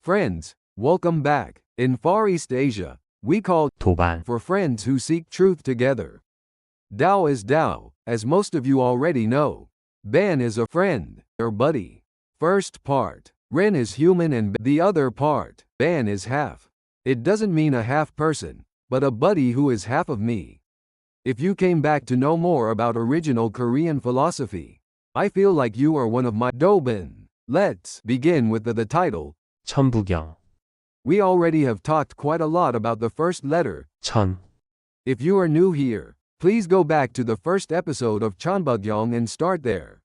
Friends, welcome back. In Far East Asia, we call 도반, for friends who seek truth together. Dao is Dao, as most of you already know. Ban is a friend, or buddy. First part. Ren is human and the other part, Ban is half. It doesn't mean a half person, but a buddy who is half of me. If you came back to know more about original Korean philosophy, I feel like you are one of my Dobin. Let's begin with the title. 천부경, We already have talked quite a lot about the first letter. 천, If you are new here, please go back to the first episode of Cheonbukyeong and start there.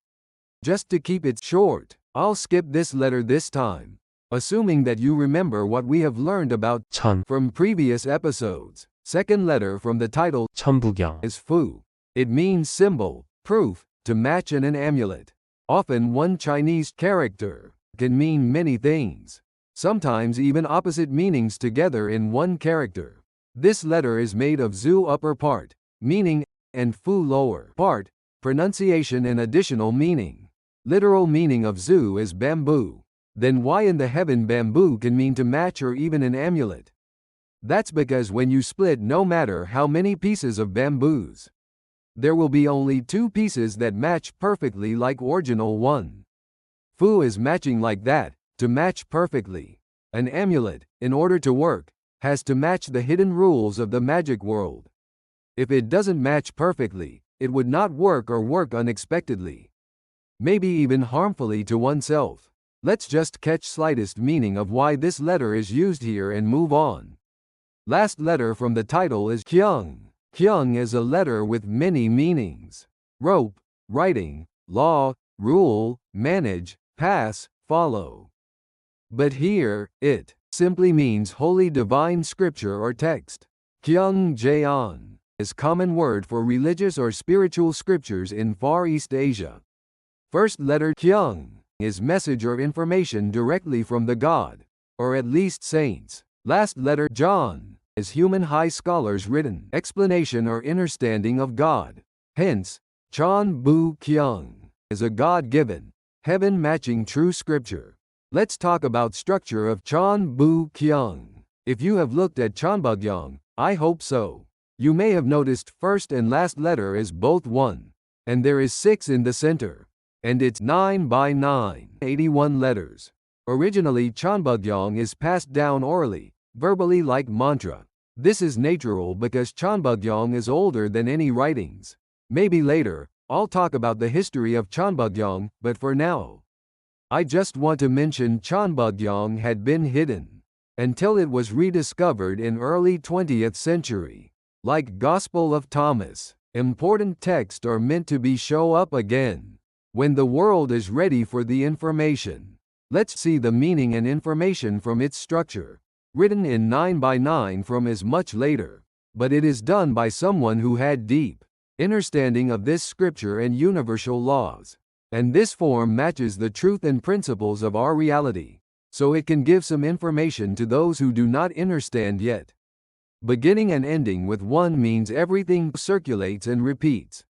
Just to keep it short, I'll skip this letter this time, assuming that you remember what we have learned about 천, from previous episodes. Second letter from the title 천부경, is Fu. It means symbol, proof, to match in an amulet. Often one Chinese character can mean many things, sometimes even opposite meanings together in one character. This letter is made of Zu upper part, meaning, and Fu lower part, pronunciation and additional meaning. Literal meaning of Zu is bamboo. Then why in the heaven bamboo can mean to match or even an amulet? That's because when you split no matter how many pieces of bamboos, there will be only two pieces that match perfectly like original one. Fu is matching like that, to match perfectly. An amulet, in order to work, has to match the hidden rules of the magic world. If it doesn't match perfectly, it would not work or work unexpectedly. Maybe even harmfully to oneself. Let's just catch slightest meaning of why this letter is used here and move on. Last letter from the title is Kyung. Kyung is a letter with many meanings. Rope, writing, law, rule, manage, pass, follow. But here, it simply means holy divine scripture or text. Kyung Jaeon is common word for religious or spiritual scriptures in Far East Asia. First letter Kyung is message or information directly from the God, or at least saints. Last letter John is human high scholars written explanation or understanding of God. Hence, Chon Bu Kyung is a God-given, heaven-matching true scripture. Let's talk about structure of Chon Bu Kyung. If you have looked at Cheonbukyeong, I hope so. You may have noticed first and last letter is both 1, and there is 6 in the center. And it's 9 by 9, 81 letters. Originally Cheonbukyeong is passed down orally, verbally like mantra. This is natural because Cheonbukyeong is older than any writings. Maybe later, I'll talk about the history of Cheonbukyeong, but for now, I just want to mention Cheonbukyeong had been hidden until it was rediscovered in early 20th century. Like Gospel of Thomas, important texts are meant to be show up again when the world is ready for the information. Let's see the meaning and information from its structure. Written in 9 by 9 from is much later, but it is done by someone who had deep understanding of this scripture and universal laws. And this form matches the truth and principles of our reality, so it can give some information to those who do not understand yet. Beginning and ending with 1 means everything circulates and repeats.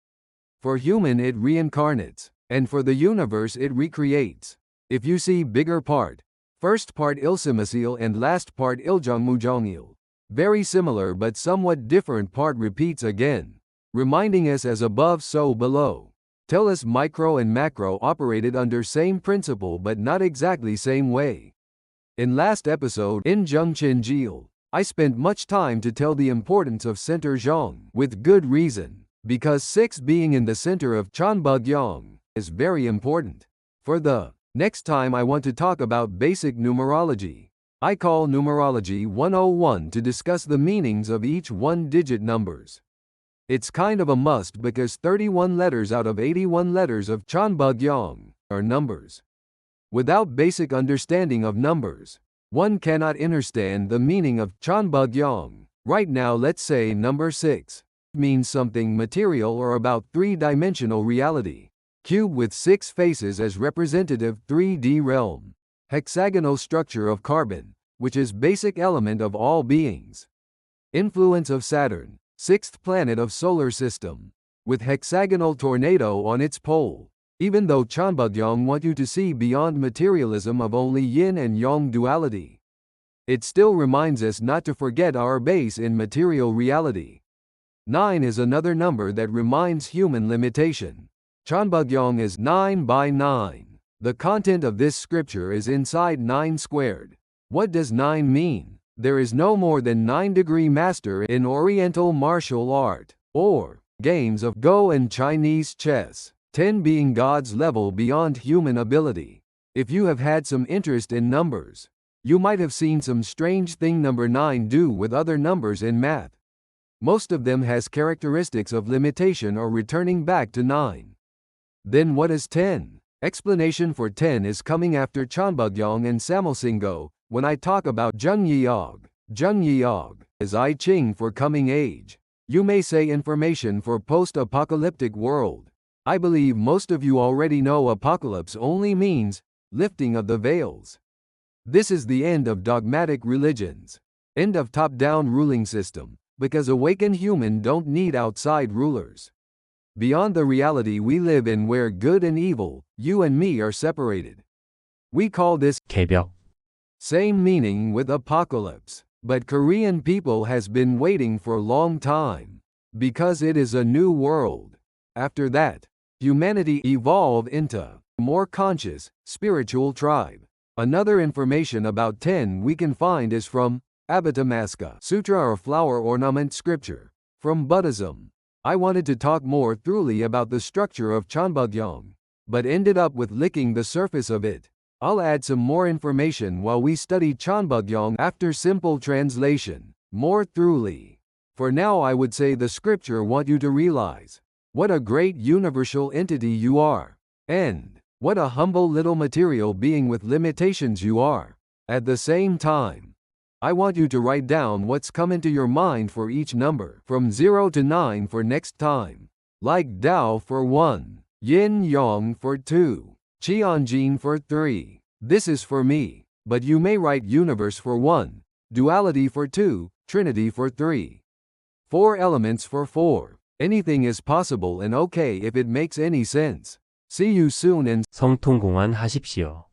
For human it reincarnates, and for the universe it recreates. If you see bigger part, first part Ilsimasil and last part Iljongmujongil, very similar but somewhat different part repeats again, reminding us as above so below. Tell us micro and macro operated under same principle but not exactly same way. In last episode in Jungchinjil, I spent much time to tell the importance of center Zhong with good reason, because 6 being in the center of Cheonbukyeong is very important. For the next time I want to talk about basic numerology. I call numerology 101 to discuss the meanings of each 1-digit numbers. It's kind of a must because 31 letters out of 81 letters of Cheonbukyeong are numbers. Without basic understanding of numbers, one cannot understand the meaning of Cheonbukyeong. Right now let's say number 6 means something material or about 3-dimensional reality. Cube with 6 faces as representative 3D realm. Hexagonal structure of carbon, which is basic element of all beings. Influence of Saturn, 6th planet of solar system, with hexagonal tornado on its pole. Even though Cheonbukyeong want you to see beyond materialism of only yin and yang duality, It still reminds us not to forget our base in material reality. 9 is another number that reminds human limitation. Chanbugyeong is 9 by 9. The content of this scripture is inside 9 squared. What does 9 mean? There is no more than 9-degree master in Oriental martial art, or games of Go and Chinese chess, 10 being God's level beyond human ability. If you have had some interest in numbers, you might have seen some strange thing number 9 do with other numbers in math. Most of them has characteristics of limitation or returning back to 9. Then what is 10? Explanation for 10 is coming after Chanbugyeong and Samulsingo when I talk about Zhengyeog. Zhengyeog is I Ching for coming age. You may say information for post-apocalyptic world. I believe most of you already know apocalypse only means lifting of the veils. This is the end of dogmatic religions, end of top-down ruling system, because awakened human don't need outside rulers. Beyond the reality we live in where good and evil, you and me are separated. We call this 개벽. same meaning with apocalypse, but Korean people has been waiting for a long time, because it is a new world. After that, humanity evolve into more conscious, spiritual tribe. Another information about 10 we can find is from Abhidhammaska Sutra or flower ornament scripture, from Buddhism. I wanted to talk more thoroughly about the structure of Chanbugyeong, but ended up with licking the surface of it. I'll add some more information while we study Chanbugyeong after simple translation, more thoroughly. For now I would say the scripture want you to realize what a great universal entity you are, and what a humble little material being with limitations you are. At the same time, I want you to write down what's come into your mind for each number, from 0 to 9 for next time. Like Tao for 1, Yin Yang for 2, Qianjin for 3. This is for me, but you may write universe for 1, duality for 2, trinity for 3. 4 elements for 4. Anything is possible and okay if it makes any sense. See you soon and 성통공환 하십시오.